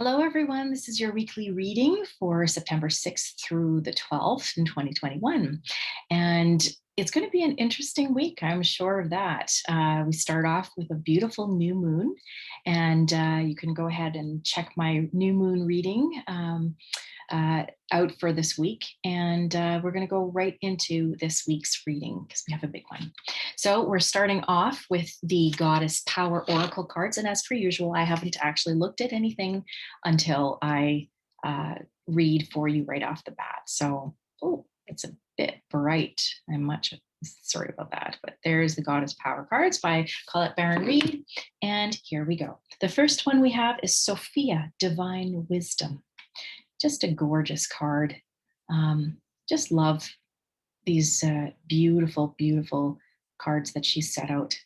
Hello, everyone. This is your weekly reading for September 6th through the 12th in 2021. And it's going to be an interesting week, I'm sure of that. We start off with a beautiful new moon, and you can go ahead and check my new moon reading out for this week. And we're going to go right into this week's reading because we have a big one. So we're starting off with the Goddess Power Oracle cards. And as per usual, I haven't actually looked at anything until I read for you right off the bat. So, it's a bit bright. I'm much sorry about that, but there's the Goddess Power cards by Colette Baron-Reid. And here we go. The first one we have is Sophia, Divine Wisdom. Just a gorgeous card. Just love these beautiful, beautiful cards that she set out.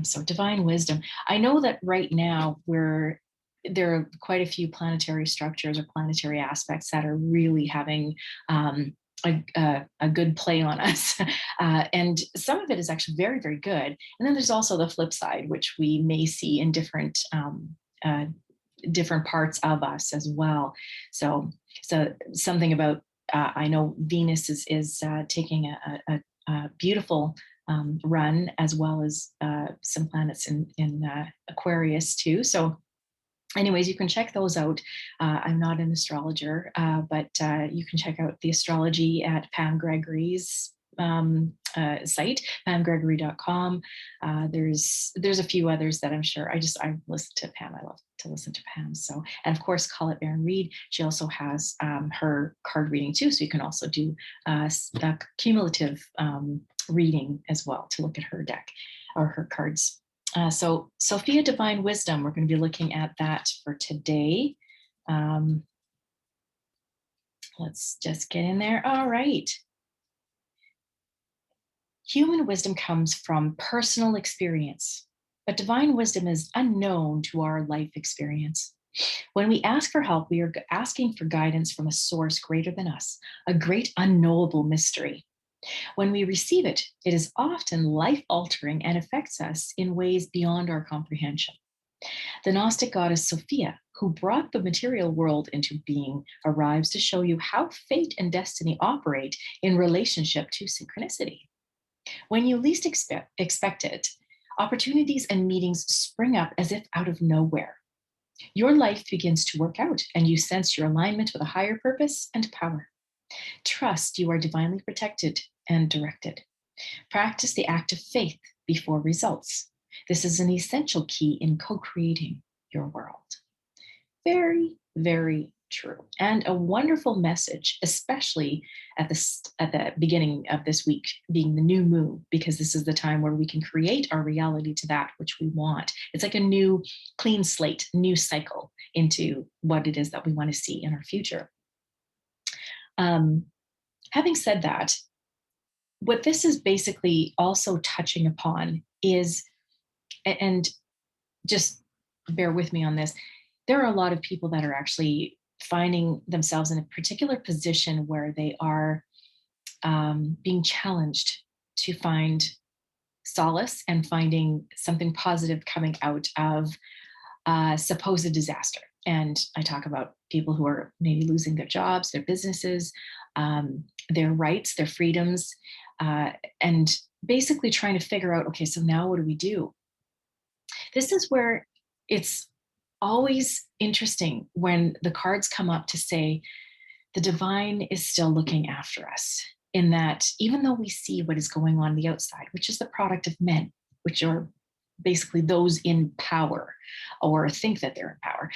So Divine Wisdom. I know that right now there are quite a few planetary structures or planetary aspects that are really having a good play on us. And some of it is actually very, very good. And then there's also the flip side, which we may see in different parts of us as well. So something about I know Venus is taking a beautiful run, as well as some planets in Aquarius too. So anyways, you can check those out. I'm not an astrologer, but you can check out the astrology at Pam Gregory's site, pamgregory.com. There's a few others that I'm sure I listen to Pam. I love to listen to Pam. So, and of course, Colette Baron-Reid. She also has her card reading too. So you can also do a cumulative reading as well to look at her deck or her cards. So Sophia, Divine Wisdom, we're going to be looking at that for today. Let's just get in there. All right. Human wisdom comes from personal experience, but divine wisdom is unknown to our life experience. When we ask for help, we are asking for guidance from a source greater than us, a great unknowable mystery. When we receive it, it is often life-altering and affects us in ways beyond our comprehension. The Gnostic goddess Sophia, who brought the material world into being, arrives to show you how fate and destiny operate in relationship to synchronicity. When you least expect it, opportunities and meetings spring up as if out of nowhere. Your life begins to work out, and you sense your alignment with a higher purpose and power. Trust you are divinely protected and directed. Practice the act of faith before results. This is an essential key in co-creating your world. Very, very true. And a wonderful message, especially at the beginning of this week, being the new moon, because this is the time where we can create our reality to that which we want. It's like a new clean slate, new cycle into what it is that we want to see in our future. Having said that, what this is basically also touching upon is, and just bear with me on this, there are a lot of people that are actually finding themselves in a particular position where they are being challenged to find solace and finding something positive coming out of supposed disaster. And I talk about people who are maybe losing their jobs, their businesses, their rights, their freedoms, and basically trying to figure out, okay, so now what do we do? This is where it's always interesting when the cards come up to say the divine is still looking after us, in that even though we see what is going on the outside, which is the product of men, which are basically those in power or think that they're in power,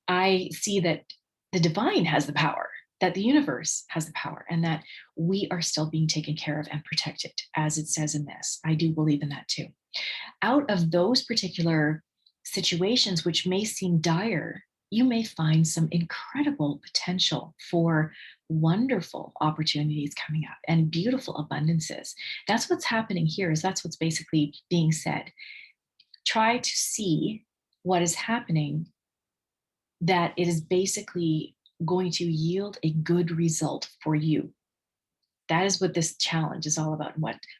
I see that the divine has the power, that the universe has the power, and that we are still being taken care of and protected, as it says in this. I do believe in that too. Out of those particular situations, which may seem dire, you may find some incredible potential for wonderful opportunities coming up and beautiful abundances. That's what's happening here. That's what's basically being said. Try to see what is happening, that it is basically going to yield a good result for you. That is what this challenge is all about.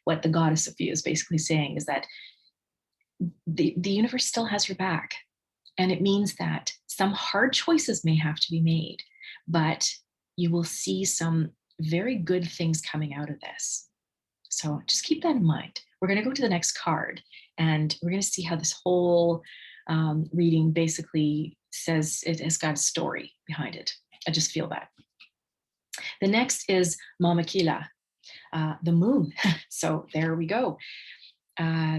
What the goddess Sophia is basically saying is that the universe still has your back. And it means that some hard choices may have to be made, but you will see some very good things coming out of this. So just keep that in mind. We're going to go to the next card, and we're going to see how this whole reading basically says it has got a story behind it. I just feel that. The next is Mama Kila, the moon. So there we go.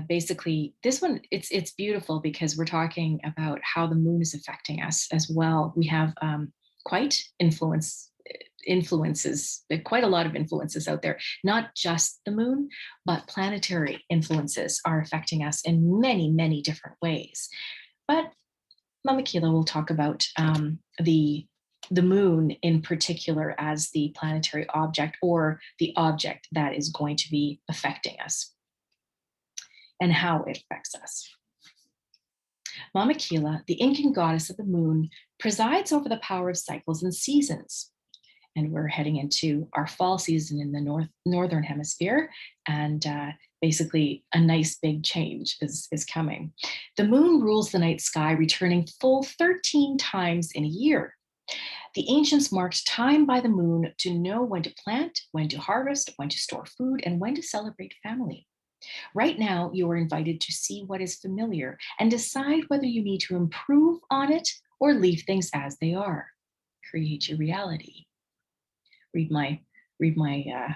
Basically, this one, it's beautiful because we're talking about how the moon is affecting us as well. We have quite influences, quite a lot of influences out there. Not just the moon, but planetary influences are affecting us in many, many different ways. But Mama Kila will talk about the moon in particular as the planetary object, or the object that is going to be affecting us and how it affects us. Mama Kila, the Incan goddess of the moon, presides over the power of cycles and seasons. And we're heading into our fall season in the northern hemisphere, and basically a nice big change is coming. The moon rules the night sky, returning full 13 times in a year. The ancients marked time by the moon to know when to plant, when to harvest, when to store food, and when to celebrate family. Right now, you are invited to see what is familiar and decide whether you need to improve on it or leave things as they are. Create your reality. Read my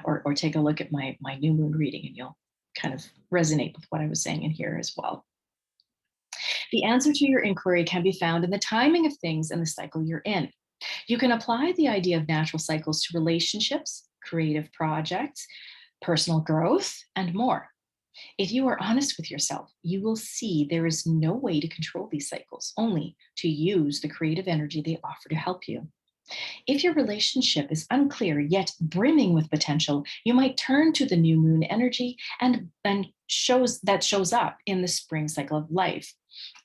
or take a look at my new moon reading, and you'll kind of resonate with what I was saying in here as well. The answer to your inquiry can be found in the timing of things and the cycle you're in. You can apply the idea of natural cycles to relationships, creative projects, personal growth, and more. If you are honest with yourself, you will see there is no way to control these cycles, only to use the creative energy they offer to help you. If your relationship is unclear yet brimming with potential, you might turn to the new moon energy and shows up in the spring cycle of life.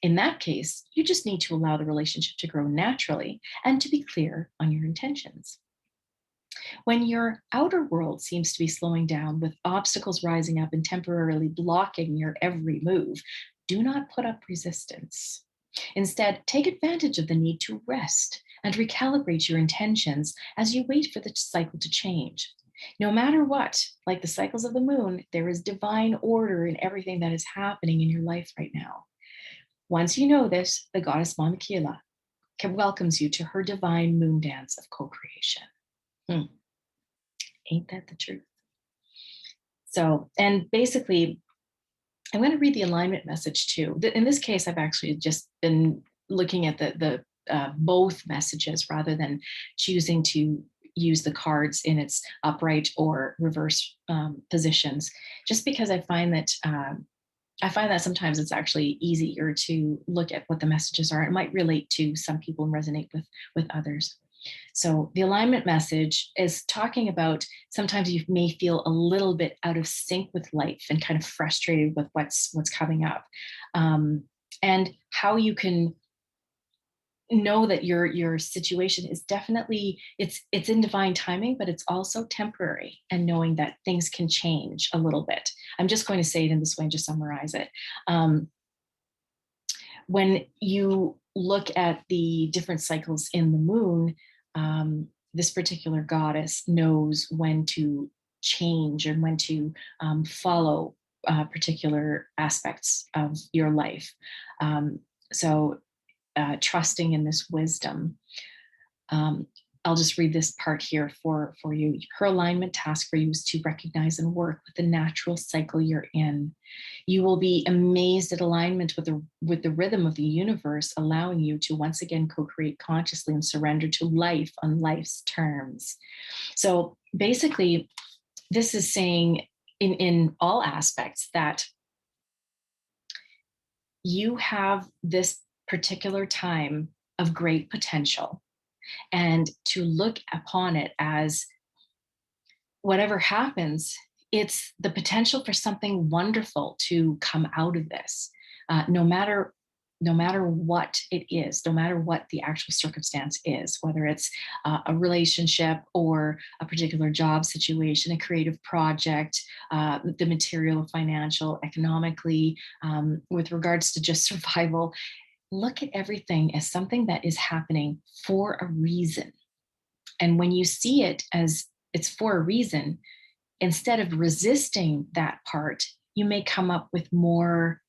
In that case, you just need to allow the relationship to grow naturally and to be clear on your intentions. When your outer world seems to be slowing down, with obstacles rising up and temporarily blocking your every move, do not put up resistance. Instead, take advantage of the need to rest and recalibrate your intentions as you wait for the cycle to change. No matter what, like the cycles of the moon, there is divine order in everything that is happening in your life right now. Once you know this, the goddess Mama Kila welcomes you to her divine moon dance of co-creation. Ain't that the truth? So, and basically, I'm going to read the alignment message too. In this case, I've actually just been looking at the both messages rather than choosing to use the cards in its upright or reverse positions, just because I find that sometimes it's actually easier to look at what the messages are. It might relate to some people and resonate with others. So the alignment message is talking about sometimes you may feel a little bit out of sync with life and kind of frustrated with what's coming up, and how you can know that your situation is definitely it's in divine timing, but it's also temporary, and knowing that things can change a little bit. I'm just going to say it in this way and just summarize it. When you look at the different cycles in the moon, this particular goddess knows when to change and when to follow particular aspects of your life. So trusting in this wisdom. I'll just read this part here for you. Her alignment task for you is to recognize and work with the natural cycle you're in. You will be amazed at alignment with the rhythm of the universe, allowing you to once again co-create consciously and surrender to life on life's terms. So basically, this is saying in all aspects that you have this particular time of great potential, and to look upon it as whatever happens, it's the potential for something wonderful to come out of this, no matter what it is, no matter what the actual circumstance is, whether it's a relationship or a particular job situation, a creative project, the material, financial, economically, with regards to just survival. look at everything as something that is happening for a reason. And when you see it as it's for a reason, instead of resisting that part, you may come up with more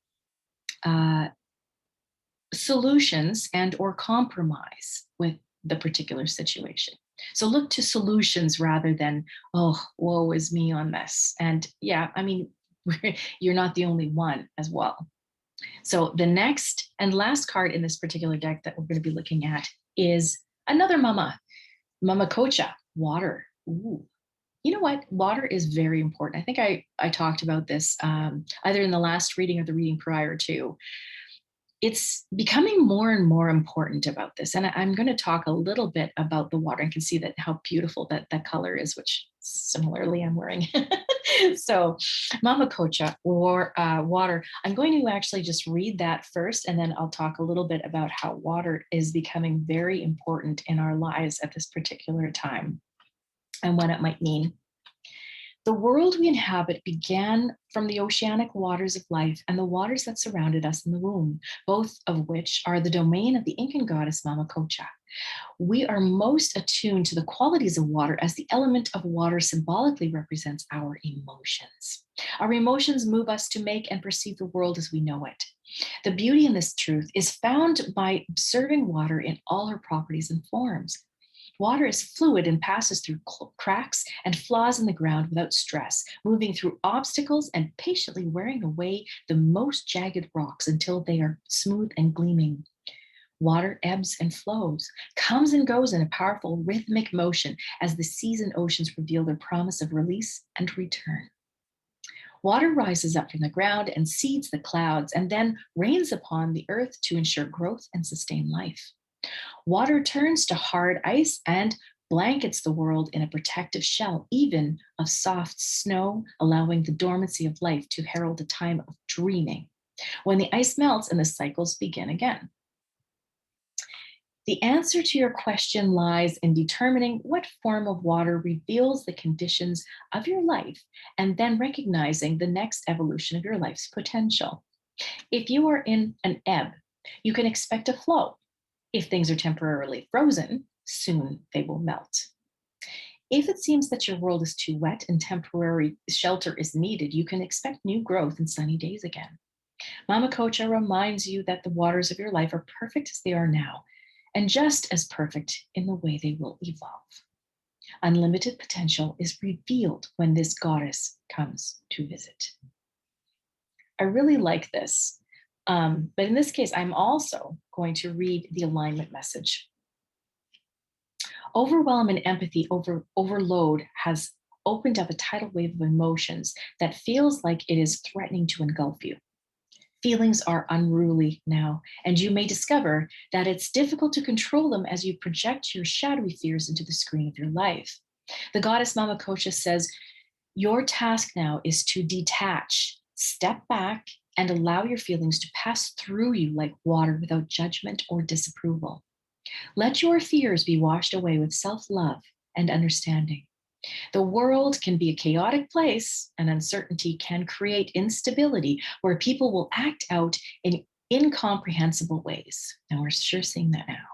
uh, solutions and or compromise with the particular situation. So look to solutions rather than, oh, woe is me on this. And yeah, I mean, you're not the only one as well. So the next and last card in this particular deck that we're going to be looking at is another Mama Kocha, water. Ooh. You know what? Water is very important. I think I talked about this either in the last reading or the reading prior to. It's becoming more and more important about this. And I'm going to talk a little bit about the water and can see that how beautiful that color is, which similarly I'm wearing. So Mama Kocha or water, I'm going to actually just read that first, and then I'll talk a little bit about how water is becoming very important in our lives at this particular time and what it might mean. The world we inhabit began from the oceanic waters of life and the waters that surrounded us in the womb, both of which are the domain of the Incan goddess Mama Kocha. We are most attuned to the qualities of water as the element of water symbolically represents our emotions. Our emotions move us to make and perceive the world as we know it. The beauty in this truth is found by observing water in all her properties and forms. Water is fluid and passes through cracks and flaws in the ground without stress, moving through obstacles and patiently wearing away the most jagged rocks until they are smooth and gleaming. Water ebbs and flows, comes and goes in a powerful rhythmic motion as the seas and oceans reveal their promise of release and return. Water rises up from the ground and seeds the clouds and then rains upon the earth to ensure growth and sustain life. Water turns to hard ice and blankets the world in a protective shell, even of soft snow, allowing the dormancy of life to herald a time of dreaming, when the ice melts and the cycles begin again. The answer to your question lies in determining what form of water reveals the conditions of your life and then recognizing the next evolution of your life's potential. If you are in an ebb, you can expect a flow. If things are temporarily frozen, soon they will melt. If it seems that your world is too wet and temporary shelter is needed, you can expect new growth and sunny days again. Mama Kocha reminds you that the waters of your life are perfect as they are now, and just as perfect in the way they will evolve. Unlimited potential is revealed when this goddess comes to visit. I really like this. But in this case, I'm also going to read the alignment message. Overwhelm and empathy overload has opened up a tidal wave of emotions that feels like it is threatening to engulf you. Feelings are unruly now, and you may discover that it's difficult to control them as you project your shadowy fears into the screen of your life. The goddess Mama Kocha says, your task now is to detach, step back, and allow your feelings to pass through you like water without judgment or disapproval. Let your fears be washed away with self-love and understanding. The world can be a chaotic place, and uncertainty can create instability where people will act out in incomprehensible ways. And we're sure seeing that now.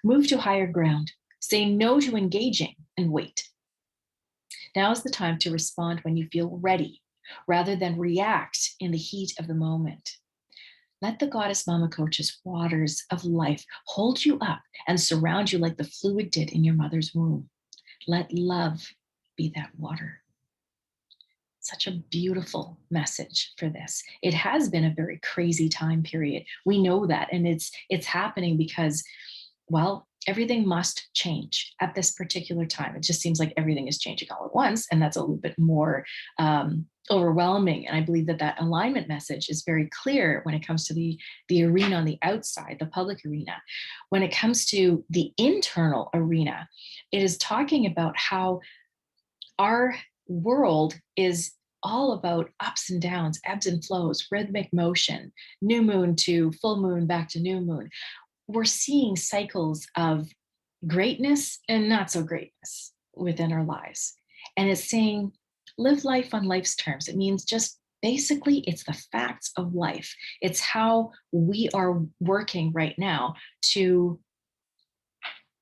Move to higher ground. Say no to engaging and wait. Now is the time to respond when you feel ready, rather than react in the heat of the moment. Let the goddess Mama Kocha's waters of life hold you up and surround you like the fluid did in your mother's womb. Let love be that water. Such a beautiful message for this. It has been a very crazy time period. We know that, and it's happening because, well, everything must change at this particular time. It just seems like everything is changing all at once, and that's a little bit more overwhelming. And I believe that alignment message is very clear when it comes to the arena on the outside, the public arena. When it comes to the internal arena, it is talking about how our world is all about ups and downs, ebbs and flows, rhythmic motion, new moon to full moon, back to new moon. We're seeing cycles of greatness and not so greatness within our lives. And it's saying, live life on life's terms. It means just Basically, it's the facts of life. It's how we are working right now to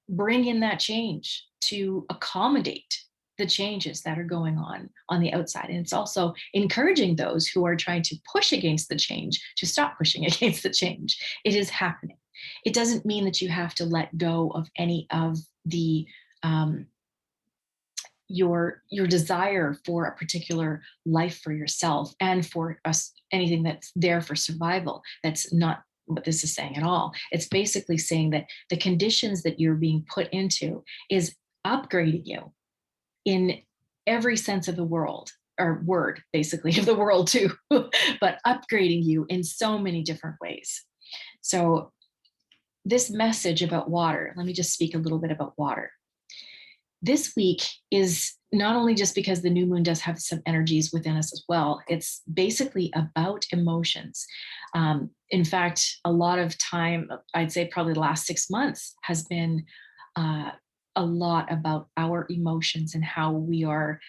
bring in that change, to accommodate the changes that are going on the outside. And it's also encouraging those who are trying to push against the change to stop pushing against the change. It is happening. It doesn't mean that you have to let go of any of the your desire for a particular life for yourself and for us, anything that's there for survival. That's not what this is saying at all. It's basically saying that the conditions that you're being put into is upgrading you in every sense of the world, or word basically of the world too, but upgrading you in so many different ways. So this message about water, let me just speak a little bit about water. This week is not only just because the new moon does have some energies within us as well, it's basically about emotions. In fact, a lot of time, I'd say probably the last 6 months, has been a lot about our emotions and how we are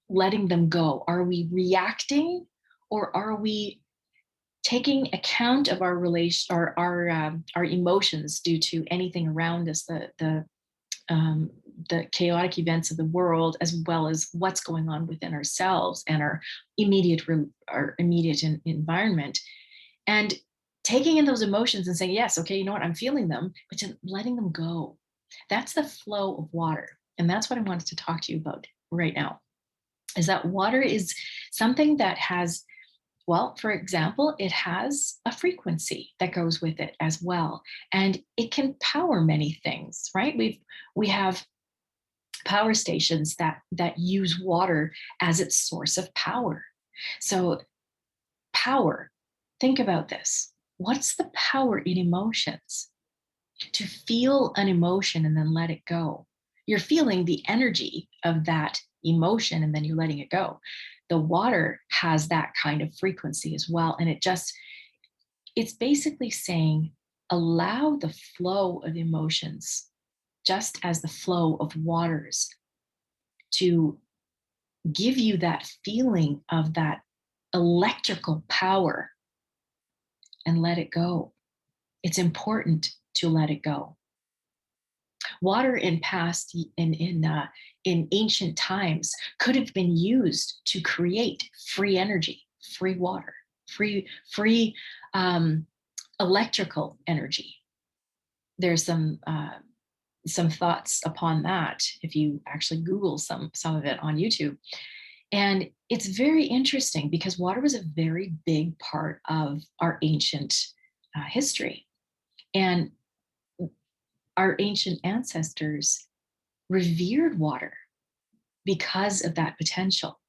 letting them go. Are we reacting, or are we taking account of our relation, or our emotions due to anything around us, the chaotic events of the world, as well as what's going on within ourselves and our immediate environment, and taking in those emotions and saying, yes, okay, you know what, I'm feeling them, but just letting them go. That's the flow of water. And that's what I wanted to talk to you about right now, is that water is something that has, well, for example, it has a frequency that goes with it as well. And it can power many things, right? We have power stations that use water as its source of power. So power, think about this. What's the power in emotions? To feel an emotion and then let it go. You're feeling the energy of that emotion and then you're letting it go. The water has that kind of frequency as well. And it's basically saying, allow the flow of emotions, just as the flow of waters, to give you that feeling of that electrical power, and let it go. It's important to let it go. Water in ancient times could have been used to create free energy, free water, free electrical energy. There's some thoughts upon that if you actually Google some of it on YouTube. And it's very interesting because water was a very big part of our ancient history. And our ancient ancestors revered water because of that potential.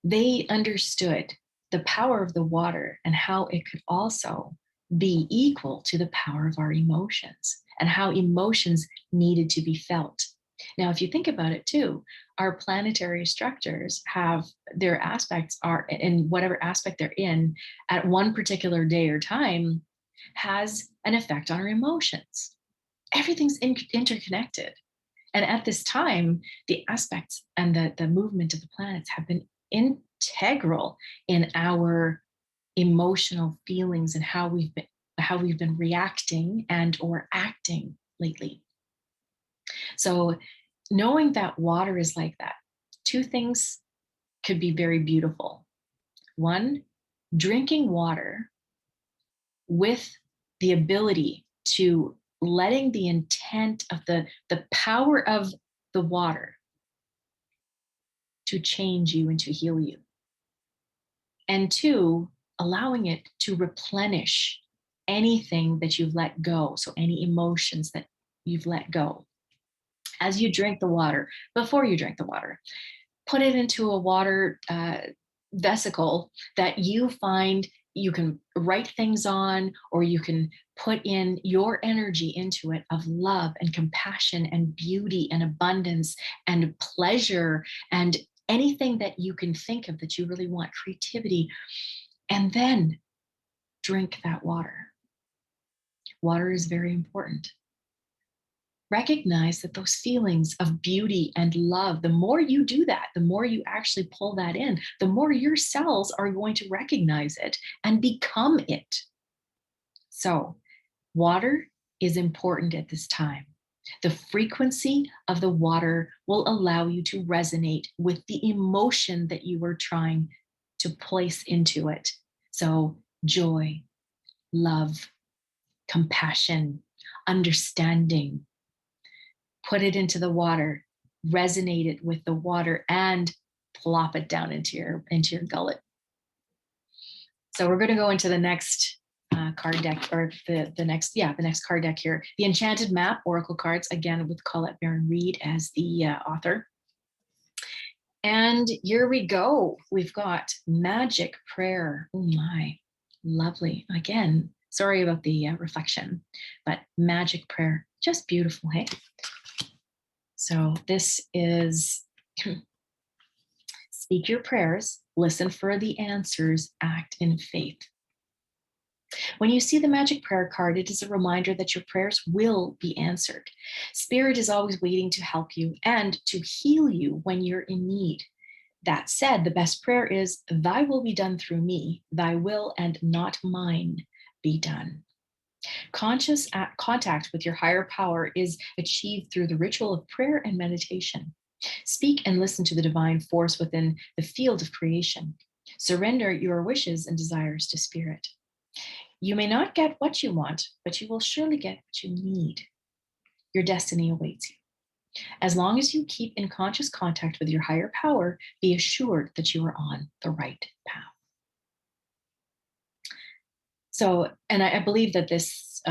They understood the power of the water and how it could also be equal to the power of our emotions, and how emotions needed to be felt. Now, if you think about it too, our planetary structures have their aspects, are in whatever aspect they're in at one particular day or time, has an effect on our emotions. Everything's interconnected. And at this time, the aspects and the movement of the planets have been integral in our emotional feelings and how we've been reacting and or acting lately. So knowing that water is like that, two things could be very beautiful. One, drinking water with the ability to letting the intent of the power of the water to change you and to heal you. And two, allowing it to replenish anything that you've let go. So any emotions that you've let go. As you drink the water, before you drink the water, put it into a water vesicle that you find you can write things on, or you can put in your energy into it of love and compassion and beauty and abundance and pleasure and anything that you can think of that you really want, creativity, and then drink that water. Water is very important. recognize that those feelings of beauty and love, the more you do that, the more you actually pull that in, the more your cells are going to recognize it and become it. So, water is important at this time. The frequency of the water will allow you to resonate with the emotion that you were trying to place into it. So, joy, love, compassion, understanding. Put it into the water, resonate it with the water, and plop it down into your gullet. So we're going to go into the next card deck, or the next card deck here. The Enchanted Map Oracle cards, again with Colette Baron-Reid as the author. And here we go. We've got Magic Prayer. Oh my, lovely. Again, sorry about the reflection, but Magic Prayer, just beautiful, hey? So this is speak your prayers, listen for the answers, act in faith. When you see the Magic Prayer card, it is a reminder that your prayers will be answered. Spirit is always waiting to help you and to heal you when you're in need. That said, the best prayer is, thy will be done through me, thy will and not mine be done. Conscious contact with your higher power is achieved through the ritual of prayer and meditation. Speak and listen to the divine force within the field of creation. Surrender your wishes and desires to Spirit. You may not get what you want, but you will surely get what you need. Your destiny awaits you. As long as you keep in conscious contact with your higher power, be assured that you are on the right path. So, and I believe that this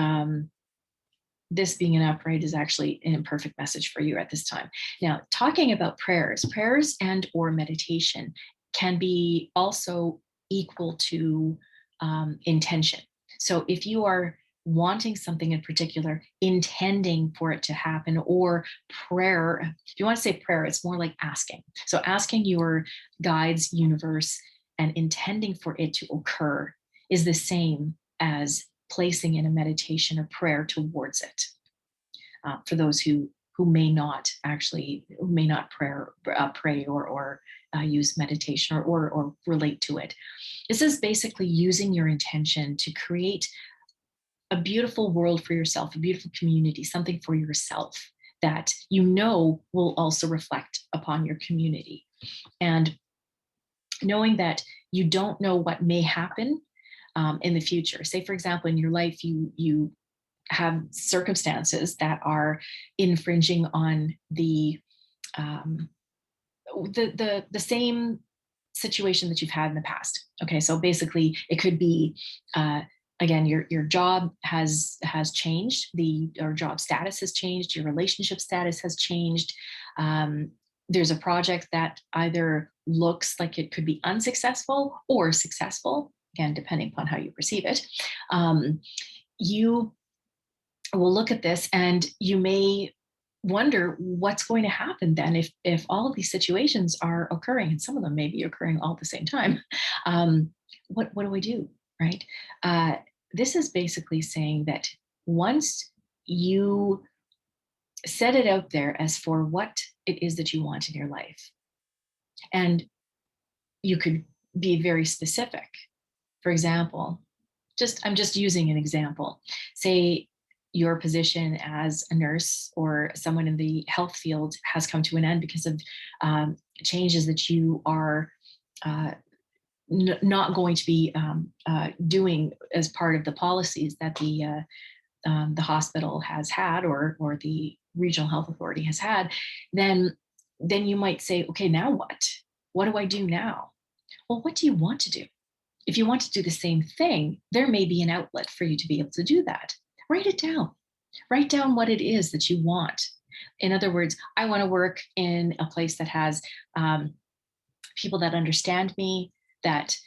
being an upright is actually an imperfect message for you at this time. Now, talking about prayers and or meditation can be also equal to intention. So if you are wanting something in particular, intending for it to happen, or prayer, if you want to say prayer, it's more like asking. So asking your guides, universe, and intending for it to occur is the same as placing in a meditation or prayer towards it. For those who may not pray or use meditation or relate to it. This is basically using your intention to create a beautiful world for yourself, a beautiful community, something for yourself that you know will also reflect upon your community. And knowing that you don't know what may happen in the future. Say, for example, in your life, you have circumstances that are infringing on the same situation that you've had in the past. Okay, so basically, it could be again, your job has changed, your job status has changed, your relationship status has changed. There's a project that either looks like it could be unsuccessful or successful, again, depending upon how you perceive it. You will look at this and you may wonder what's going to happen then if all of these situations are occurring, and some of them may be occurring all at the same time. What do I do, right? This is basically saying that once you set it out there as for what it is that you want in your life, and you could be very specific. For example, I'm just using an example. Say your position as a nurse or someone in the health field has come to an end because of changes that you are not going to be doing as part of the policies that the hospital has had or the regional health authority has had. Then you might say, okay, now what? What do I do now? Well, what do you want to do? If you want to do the same thing, there may be an outlet for you to be able to do that. Write it down. Write down what it is that you want. In other words, I want to work in a place that has people that understand me, that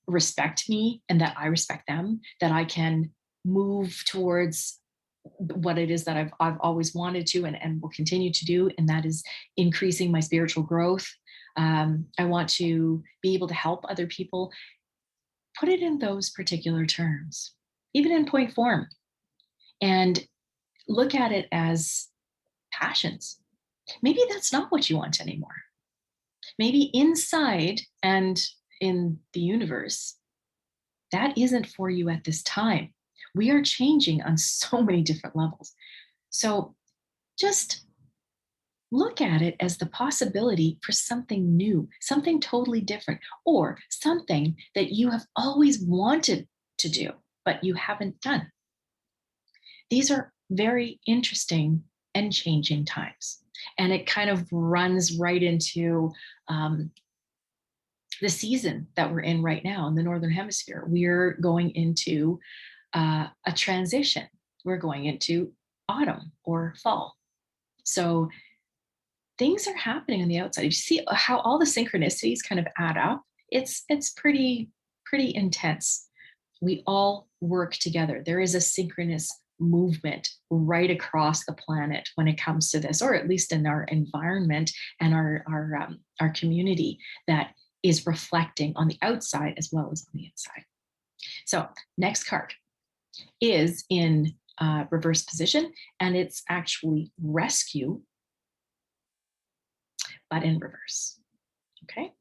respect me, and that I respect them, that I can move towards what it is that I've always wanted to and will continue to do, and that is increasing my spiritual growth. I want to be able to help other people. Put it in those particular terms, even in point form, and look at it as passions. Maybe that's not what you want anymore. Maybe inside and in the universe, that isn't for you at this time. We are changing on so many different levels. So just look at it as the possibility for something new, something totally different, or something that you have always wanted to do, but you haven't done. These are very interesting and changing times. And it kind of runs right into the season that we're in right now in the Northern Hemisphere. We're going into a transition. We're going into autumn or fall. So things are happening on the outside. You see how all the synchronicities kind of add up. It's pretty intense. We all work together. There is a synchronous movement right across the planet when it comes to this, or at least in our environment and our community, that is reflecting on the outside as well as on the inside. So next card is in reverse position, and it's actually rescue, but in reverse. Okay.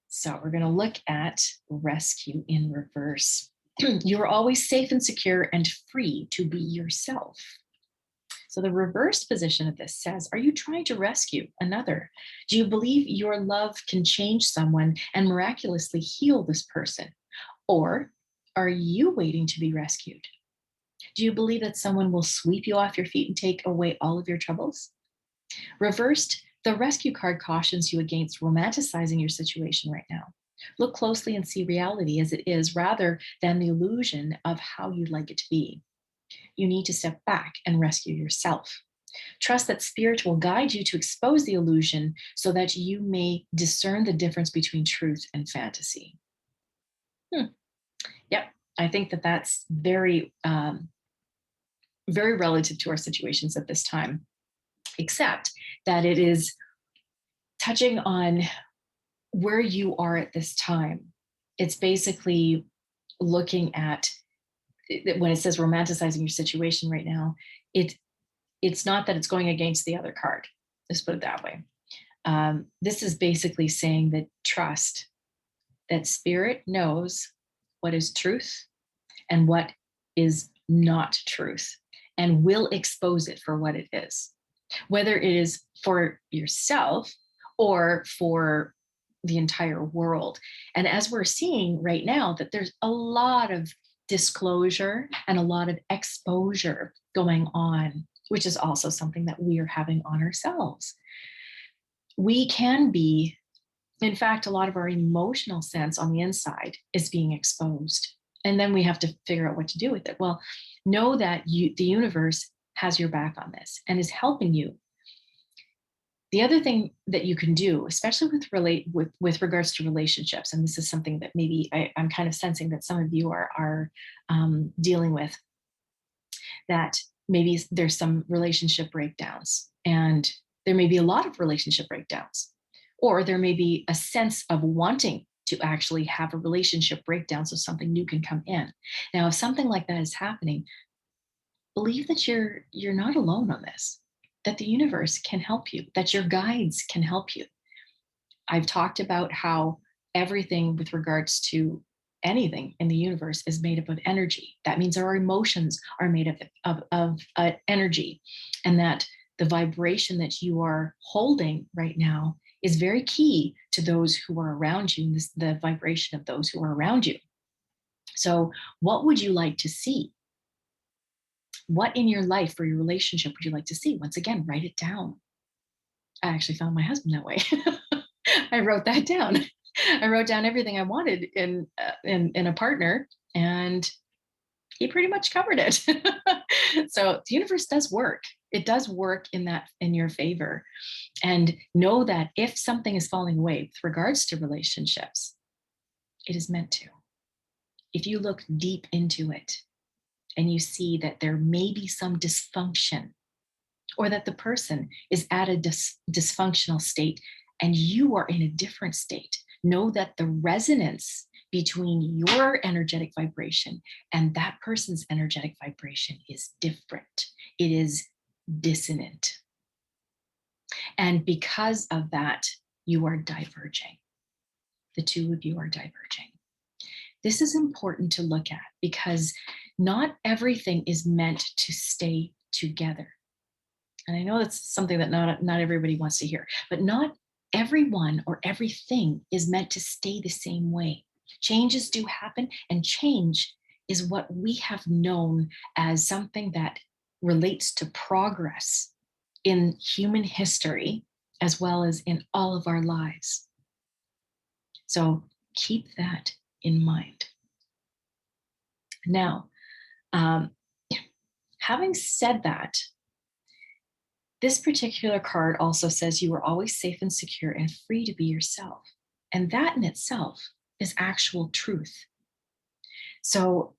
So we're going to look at rescue in reverse. You are always safe and secure and free to be yourself. So the reverse position of this says, are you trying to rescue another? Do you believe your love can change someone and miraculously heal this person? Or are you waiting to be rescued? Do you believe that someone will sweep you off your feet and take away all of your troubles? Reversed, the rescue card cautions you against romanticizing your situation right now. Look closely and see reality as it is rather than the illusion of how you'd like it to be. You need to step back and rescue yourself. Trust that spirit will guide you to expose the illusion so that you may discern the difference between truth and fantasy. Yep, I think that that's very, very relative to our situations at this time, except that it is touching on where you are at this time. It's basically looking at when it says romanticizing your situation right now, it's not that it's going against the other card. Let's put it that way. This is basically saying that trust that spirit knows what is truth and what is not truth and will expose it for what it is, whether it is for yourself or for the entire world. And as we're seeing right now, that there's a lot of disclosure and a lot of exposure going on, which is also something that we are having on ourselves. We can be, in fact, a lot of our emotional sense on the inside is being exposed. And then we have to figure out what to do with it. Well, know that the universe has your back on this and is helping you. The other thing that you can do, especially with regards to relationships, and this is something that maybe I'm kind of sensing that some of you are dealing with, that maybe there's some relationship breakdowns, and there may be a lot of relationship breakdowns, or there may be a sense of wanting to actually have a relationship breakdown so something new can come in. Now, if something like that is happening, believe that you're not alone on this, that the universe can help you, that your guides can help you. I've talked about how everything with regards to anything in the universe is made up of energy. That means our emotions are made of energy, and that the vibration that you are holding right now is very key to those who are around you, and the vibration of those who are around you. So what would you like to see? What in your life or your relationship would you like to see? Once again, write it down. I actually found my husband that way. I wrote that down. I wrote down everything I wanted in a partner, and he pretty much covered it. So the universe does work. It does work in your favor. And know that if something is falling away with regards to relationships, it is meant to. If you look deep into it and you see that there may be some dysfunction, or that the person is at a dysfunctional state and you are in a different state, know that the resonance between your energetic vibration and that person's energetic vibration is different. It is dissonant. And because of that, you are diverging. The two of you are diverging. This is important to look at because not everything is meant to stay together. And I know that's something that not everybody wants to hear, but not everyone or everything is meant to stay the same way. Changes do happen, and change is what we have known as something that relates to progress in human history as well as in all of our lives. So keep that in mind. Now, having said that, this particular card also says you are always safe and secure and free to be yourself. And that in itself is actual truth. So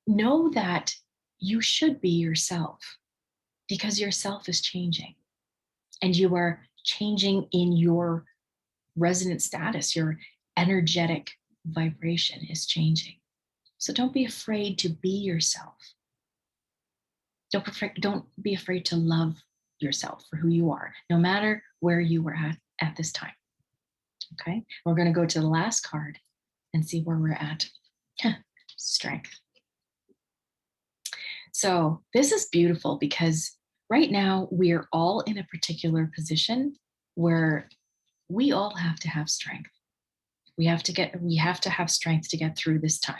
know that you should be yourself because yourself is changing and you are changing in your resonant status. Your energetic vibration is changing. So don't be afraid to be yourself. Don't be afraid to love yourself for who you are, no matter where you are at this time. Okay, we're going to go to the last card and see where we're at. Strength. So this is beautiful because right now we are all in a particular position where we all have to have strength. We have to have strength to get through this time.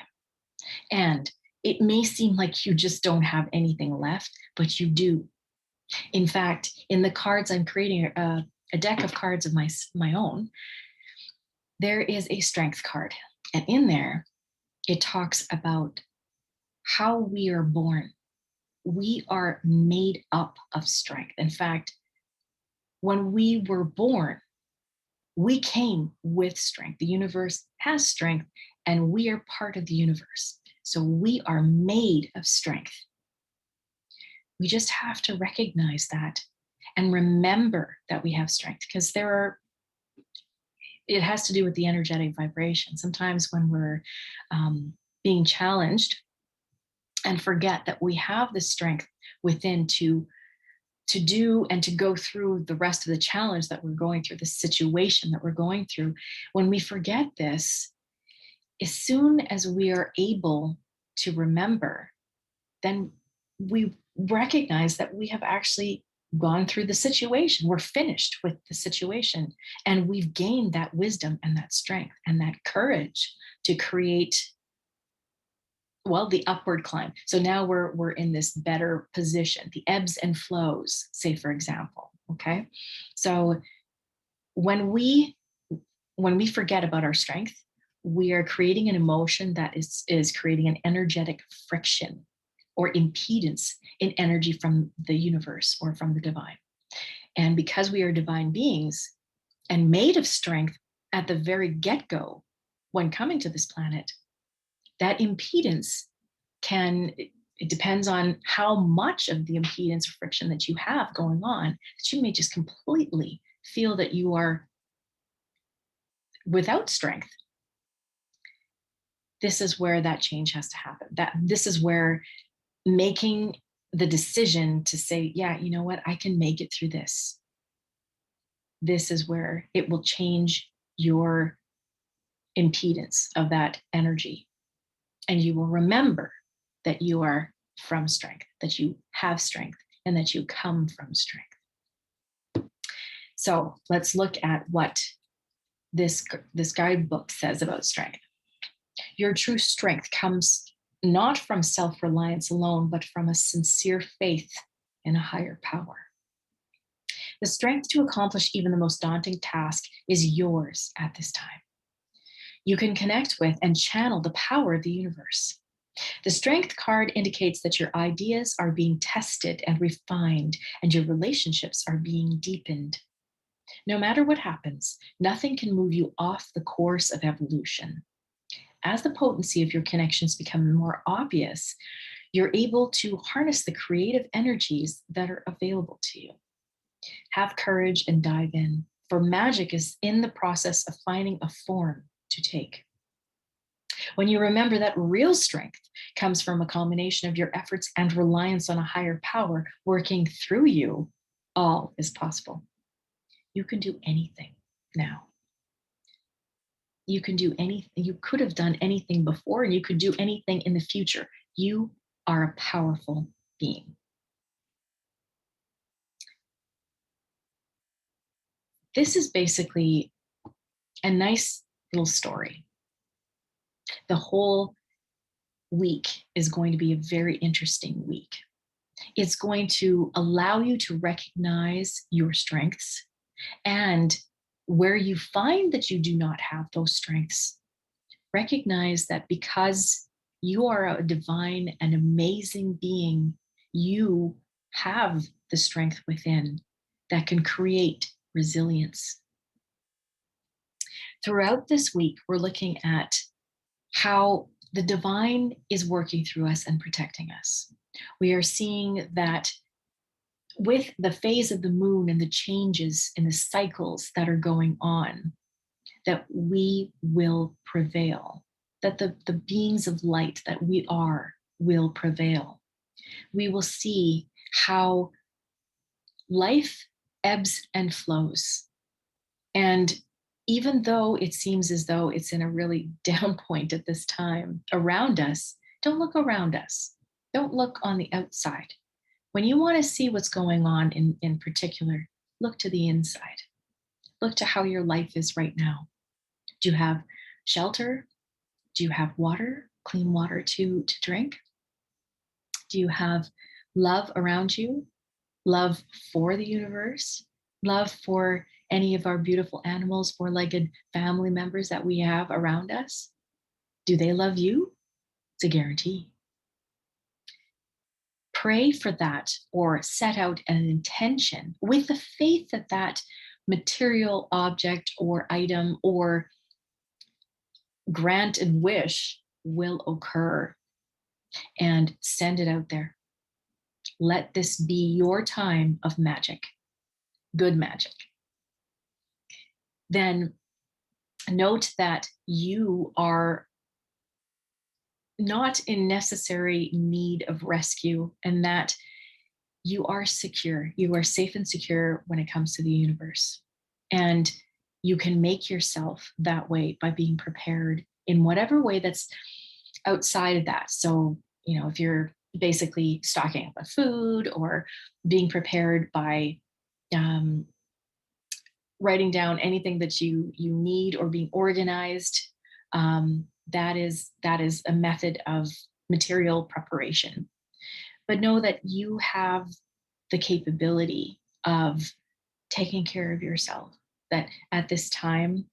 And it may seem like you just don't have anything left, but you do. In fact, in the cards, I'm creating a deck of cards of my own. There is a strength card. And in there, it talks about how we are born. We are made up of strength. In fact, when we were born, we came with strength. The universe has strength, and we are part of the universe. So we are made of strength. We just have to recognize that and remember that we have strength, because it has to do with the energetic vibration. Sometimes when we're being challenged and forget that we have the strength within to do and to go through the rest of the challenge that we're going through, the situation that we're going through, when we forget this, as soon as we are able to remember, then we recognize that we have actually gone through the situation. We're finished with the situation, and we've gained that wisdom and that strength and that courage to create, well, the upward climb. So now we're in this better position, the ebbs and flows, say, for example. Okay. So when we forget about our strength, we are creating an emotion that is creating an energetic friction or impedance in energy from the universe or from the divine. And because we are divine beings and made of strength at the very get-go when coming to this planet, that impedance it depends on how much of the impedance or friction that you have going on, that you may just completely feel that you are without strength. This is where that change has to happen. This is where making the decision to say, yeah, you know what, I can make it through this. This is where it will change your impedance of that energy. And you will remember that you are from strength, that you have strength, and that you come from strength. So let's look at what this guidebook says about strength. Your true strength comes not from self-reliance alone, but from a sincere faith in a higher power. The strength to accomplish even the most daunting task is yours at this time. You can connect with and channel the power of the universe. The strength card indicates that your ideas are being tested and refined, and your relationships are being deepened. No matter what happens, nothing can move you off the course of evolution. As the potency of your connections become more obvious, you're able to harness the creative energies that are available to you. Have courage and dive in, for magic is in the process of finding a form to take. When you remember that real strength comes from a combination of your efforts and reliance on a higher power working through you, all is possible. You can do anything now. You can do anything. You could have done anything before, and you could do anything in the future. You are a powerful being. This is basically a nice little story. The whole week is going to be a very interesting week. It's going to allow you to recognize your strengths, and where you find that you do not have those strengths, recognize that because you are a divine and amazing being, you have the strength within that can create resilience. Throughout this week, we're looking at how the divine is working through us and protecting us. We are seeing that with the phase of the moon and the changes in the cycles that are going on, that we will prevail, that the beings of light that we are will prevail. We will see how life ebbs and flows. And even though it seems as though it's in a really down point at this time around us, don't look around us. Don't look on the outside. When you want to see what's going on in particular, look to the inside. Look to how your life is right now. Do you have shelter? Do you have water, clean water to drink? Do you have love around you? Love for the universe? Love for any of our beautiful animals, four-legged family members that we have around us? Do they love you? It's a guarantee. Pray for that, or set out an intention with the faith that that material object or item or granted wish will occur, and send it out there. Let this be your time of magic, good magic. Then note that you are not in necessary need of rescue, and that you are secure. You are safe and secure when it comes to the universe. And you can make yourself that way by being prepared in whatever way that's outside of that. So, if you're basically stocking up with food, or being prepared by writing down anything that you need, or being organized, that is a method of material preparation. But know that you have the capability of taking care of yourself, that at this time,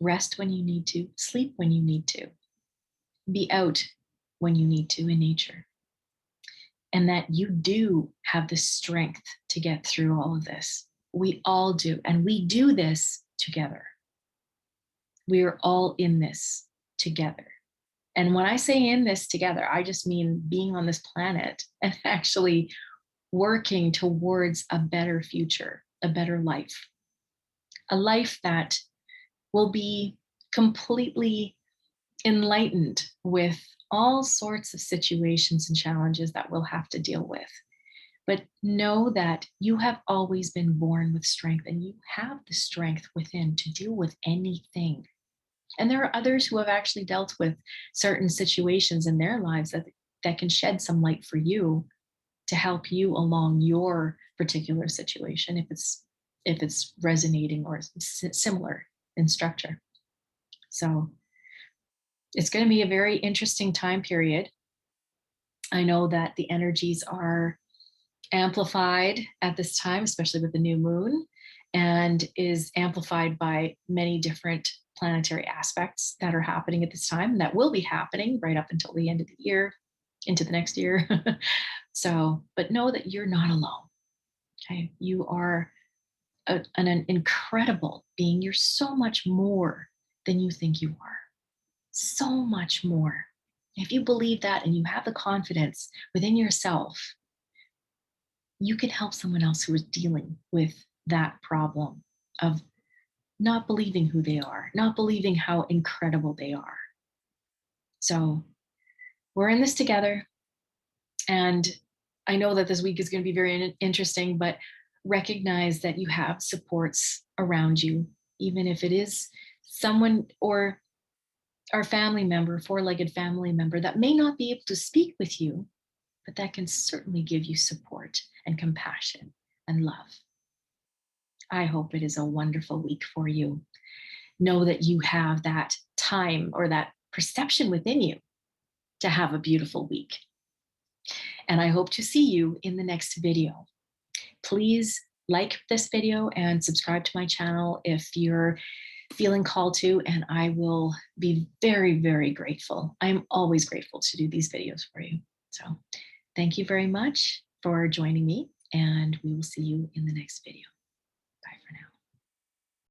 rest when you need to, sleep when you need to, be out when you need to in nature, and that you do have the strength to get through all of this. We all do, and we do this together. We are all in this together. And when I say in this together, I just mean being on this planet and actually working towards a better future, a better life, a life that will be completely enlightened with all sorts of situations and challenges that we'll have to deal with. But know that you have always been born with strength, and you have the strength within to deal with anything. And there are others who have actually dealt with certain situations in their lives that can shed some light for you to help you along your particular situation, if it's resonating or similar in structure. So it's going to be a very interesting time period. I know that the energies are amplified at this time, especially with the new moon, and is amplified by many different planetary aspects that are happening at this time, that will be happening right up until the end of the year, into the next year. So, but know that you're not alone. Okay, you are an incredible being. You're so much more than you think you are. So much more. If you believe that and you have the confidence within yourself, you can help someone else who is dealing with that problem of not believing who they are, not believing how incredible they are. So we're in this together. And I know that this week is going to be very interesting, but recognize that you have supports around you, even if it is someone or our family member, four-legged family member that may not be able to speak with you, but that can certainly give you support and compassion and love. I hope it is a wonderful week for you. Know that you have that time or that perception within you to have a beautiful week. And I hope to see you in the next video. Please like this video and subscribe to my channel if you're feeling called to, and I will be very, very grateful. I'm always grateful to do these videos for you. So thank you very much for joining me, and we will see you in the next video.